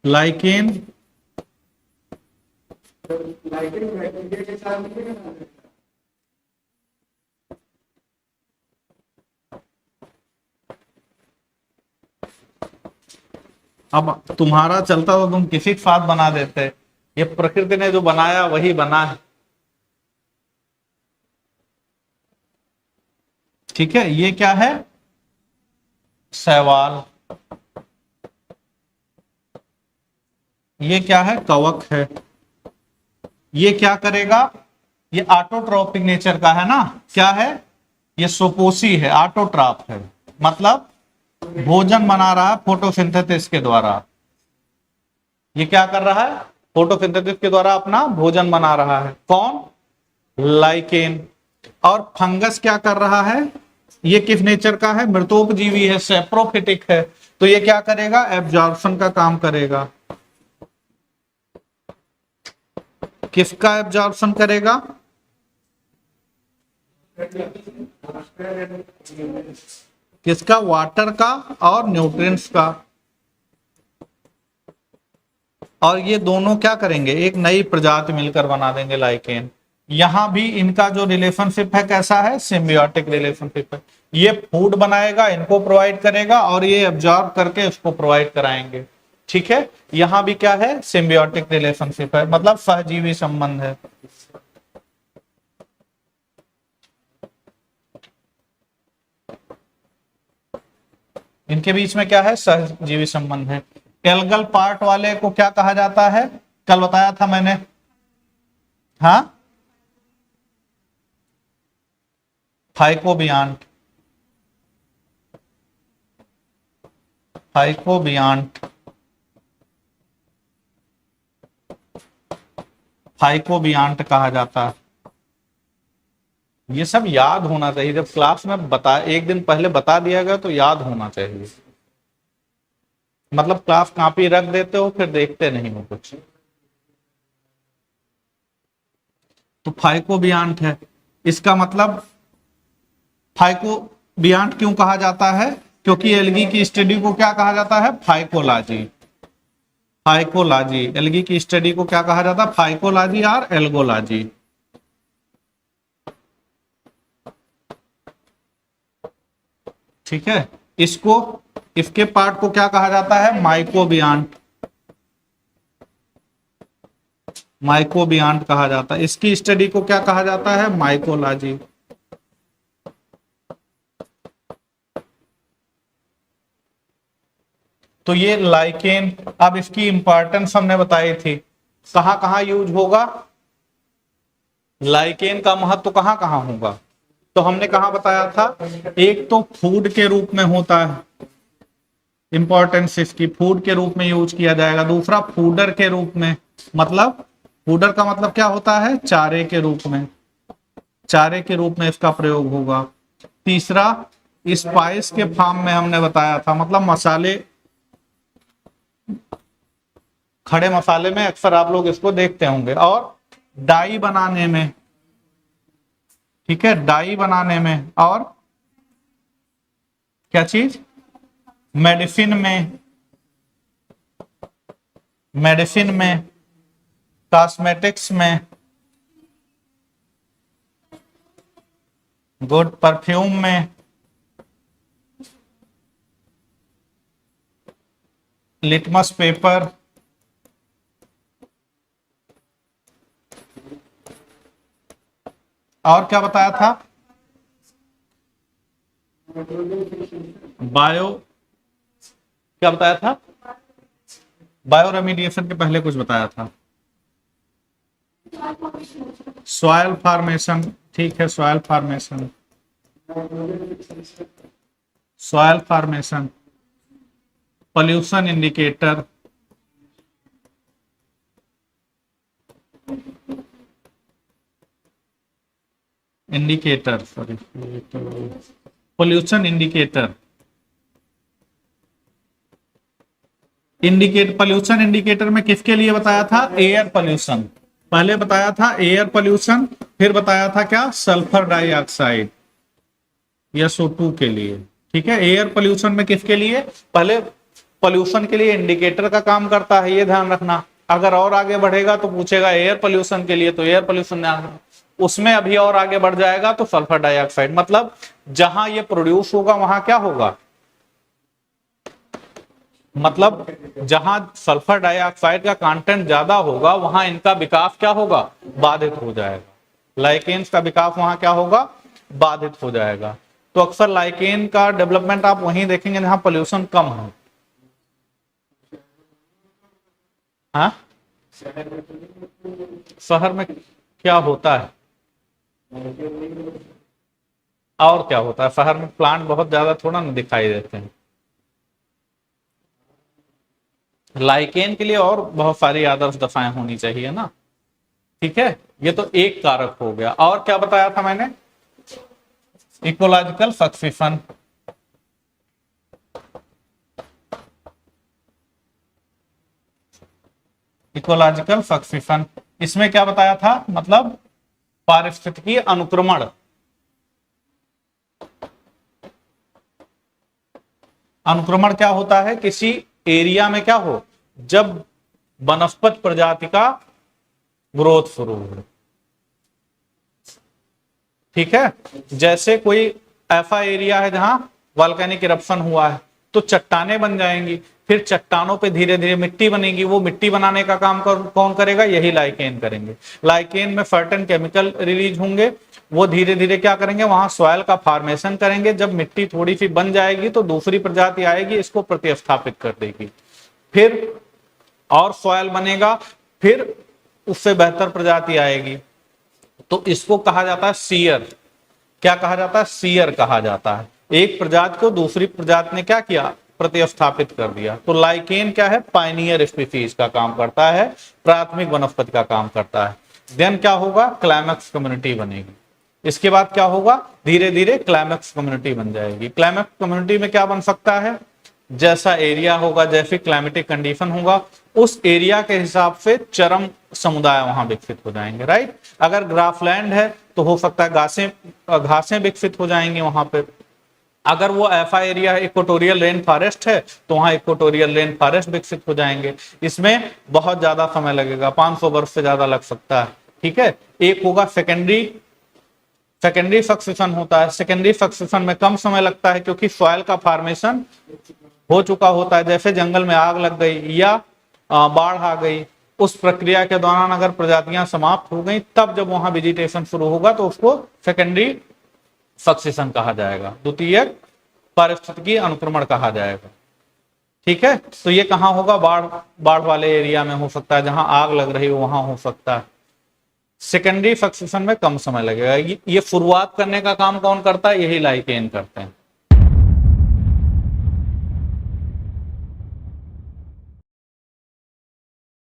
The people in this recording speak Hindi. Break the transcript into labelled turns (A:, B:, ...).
A: लाइकेन अब तुम्हारा चलता तो तुम किसी के साथ बना देते, ये प्रकृति ने जो बनाया वही बना है। ठीक है, ये क्या है, शैवाल। ये क्या है, कवक है। ये क्या करेगा, ये ऑटोट्रॉपिक नेचर का है ना, क्या है, ये सुपोषी है, ऑटोट्रॉप है, मतलब भोजन बना रहा है फोटोसिंथेसिस के द्वारा। ये क्या कर रहा है, फोटोसिंथेसिस के द्वारा अपना भोजन बना रहा है। कौन, लाइकेन। और फंगस क्या कर रहा है, ये किस नेचर का है, मृतोपजीवी है, सेप्रोफिटिक है। तो ये क्या करेगा, एब्जॉर्प्शन का काम करेगा। किसका एब्जॉर्प्शन करेगा, किसका, वाटर का और न्यूट्रिएंट्स का। और ये दोनों क्या करेंगे, एक नई प्रजाति मिलकर बना देंगे लाइकेन। यहां भी इनका जो रिलेशनशिप है कैसा है, सिम्बियोटिक रिलेशनशिप है। ये फूड बनाएगा, इनको प्रोवाइड करेगा, और ये एब्जॉर्ब करके इसको प्रोवाइड कराएंगे। ठीक है, यहां भी क्या है, सिम्बियोटिक रिलेशनशिप है, मतलब सहजीवी संबंध है। इनके बीच में क्या है, सहजीवी संबंध है। एल्गल पार्ट वाले को क्या कहा जाता है, कल बताया था मैंने, हाँ, फाइकोबियांट। फाइकोबियांट, फाइकोबियांट कहा जाता है। ये सब याद होना चाहिए, जब क्लास में बता, एक दिन पहले बता दिया गया तो याद होना चाहिए। मतलब क्लास कॉपी रख देते हो फिर देखते नहीं हो कुछ। तो फाइकोबियांट है, इसका मतलब फाइकोबियांट क्यों कहा जाता है, क्योंकि एल्गी की स्टडी को क्या कहा जाता है, फाइकोलॉजी। फाइकोलॉजी, एल्गी की स्टडी को क्या कहा जाता है, फाइकोलॉजी और एल्गोलॉजी। ठीक है, इसको, इसके पार्ट को क्या कहा जाता है, माइकोबियांट। माइकोबियांट कहा जाता है, इसकी स्टडी को क्या कहा जाता है, माइकोलॉजी। तो ये लाइकेन, अब इसकी इंपॉर्टेंस हमने बताई थी, कहां कहां यूज होगा, लाइकेन का महत्व कहां कहां होगा। तो हमने कहा बताया था, एक तो फूड के रूप में होता है, इंपॉर्टेंस इसकी फूड के रूप में यूज किया जाएगा। दूसरा फूडर के रूप में, मतलब फूडर का मतलब क्या होता है, चारे के रूप में, चारे के रूप में इसका प्रयोग होगा। तीसरा स्पाइस के फॉर्म में हमने बताया था, मतलब मसाले, खड़े मसाले में अक्सर आप लोग इसको देखते होंगे। और डाई बनाने में, ठीक है, डाई बनाने में, और क्या चीज, मेडिसिन में, मेडिसिन में, कॉस्मेटिक्स में, गुड परफ्यूम में, लिटमस पेपर, और क्या बताया था, बायो, क्या बताया था, बायो रेमिडिएशन के पहले कुछ बताया था, सॉइल फॉर्मेशन। ठीक है, soil formation, soil formation, pollution indicator, indicator, sorry, pollution indicator, pollution indicator में किसके लिए बताया था, एयर पोल्यूशन। पहले बताया था एयर पोल्यूशन, फिर बताया था क्या, सल्फर डाइऑक्साइड, SO2 के लिए। ठीक है, एयर पोल्यूशन में किसके लिए, पहले पोल्यूशन के लिए इंडिकेटर का काम करता है, ये ध्यान रखना। अगर और आगे बढ़ेगा तो पूछेगा एयर पोल्यूशन के लिए, तो एयर पोल्यूशन ध्यान रखना। उसमें अभी और आगे बढ़ जाएगा तो सल्फर डाइऑक्साइड, मतलब जहां ये प्रोड्यूस होगा वहां क्या होगा, मतलब जहां सल्फर डाइऑक्साइड का कंटेंट ज्यादा होगा वहां इनका विकास क्या होगा, बाधित हो जाएगा। लाइकेन्स का विकास वहां क्या होगा, बाधित हो जाएगा। तो अक्सर लाइकेन का डेवलपमेंट आप वहीं देखेंगे जहां पोल्यूशन कम है। हाँ, शहर में क्या होता है, और क्या होता है, शहर में प्लांट बहुत ज्यादा थोड़ा ना दिखाई देते हैं। लाइकेन के लिए और बहुत सारी आदर्श दशाएं होनी चाहिए ना, ठीक है। ये तो एक कारक हो गया। और क्या बताया था मैंने, इकोलॉजिकल सक्सेशन। इकोलॉजिकल सक्सेशन, इसमें क्या बताया था, मतलब पारिस्थितिकी अनुक्रमण। अनुक्रमण क्या होता है, किसी एरिया में क्या हो, जब वनस्पत प्रजाति का ग्रोथ शुरू हो, ठीक है। जैसे कोई ऐसा एरिया है जहां वॉल्केनिक इरप्शन हुआ है तो चट्टानें बन जाएंगी, फिर चट्टानों पे धीरे धीरे मिट्टी बनेगी। वो मिट्टी बनाने का काम कौन करेगा, यही लाइकेन करेंगे। लाइकेन में सर्टेन केमिकल रिलीज होंगे, वो धीरे धीरे क्या करेंगे, वहां सॉइल का फॉर्मेशन करेंगे। जब मिट्टी थोड़ी सी बन जाएगी तो दूसरी प्रजाति आएगी, इसको प्रतिस्थापित कर देगी, फिर और सॉइल बनेगा, फिर उससे बेहतर प्रजाति आएगी। तो इसको कहा जाता है सीयर। क्या कहा जाता है, सीयर कहा जाता है। एक प्रजाति को दूसरी प्रजाति ने क्या किया, प्रतिस्थापित कर दिया। तो लाइकेन क्या है, पायनियर स्पीसीज का काम करता है, प्राथमिक वनस्पति का काम करता है। देन क्या होगा, क्लाइमैक्स कम्युनिटी बनेगी। इसके बाद क्या होगा, धीरे धीरे क्लाइमैक्स कम्युनिटी बन जाएगी। क्लाइमैक्स कम्युनिटी में क्या बन सकता है, जैसा एरिया होगा, जैसी क्लाइमेटिक कंडीशन होगा, उस एरिया के हिसाब से चरम समुदाय वहां विकसित हो जाएंगे, राइट। अगर ग्रासलैंड है तो हो सकता है घासें विकसित हो जाएंगी वहां पे। अगर वो ऐसा एरिया है, इक्वेटोरियल रेन फॉरेस्ट है, तो वहां इक्वेटोरियल रेन फॉरेस्ट विकसित हो जाएंगे। इसमें बहुत ज्यादा समय लगेगा, 500 वर्ष से ज्यादा लग सकता है, ठीक है। एक होगा सेकेंडरी सक्सेशन होता है। सेकेंडरी सक्सेशन में कम समय लगता है क्योंकि सॉइल का फॉर्मेशन हो चुका होता है। जैसे जंगल में आग लग गई या बाढ़ आ गई, उस प्रक्रिया के दौरान अगर प्रजातियां समाप्त हो गई, तब जब वहां वेजिटेशन शुरू होगा तो उसको सेकेंडरी सक्सेशन कहा जाएगा, द्वितीयक पारिस्थितिकी अनुक्रमण कहा जाएगा, ठीक है। तो ये कहां होगा, बाढ़ वाले एरिया में हो सकता है, जहां आग लग रही हो वहां हो सकता है। सेकेंडरी सक्सेशन में कम समय लगेगा। ये शुरुआत करने का काम कौन करता है, यही लाइकेन करते हैं।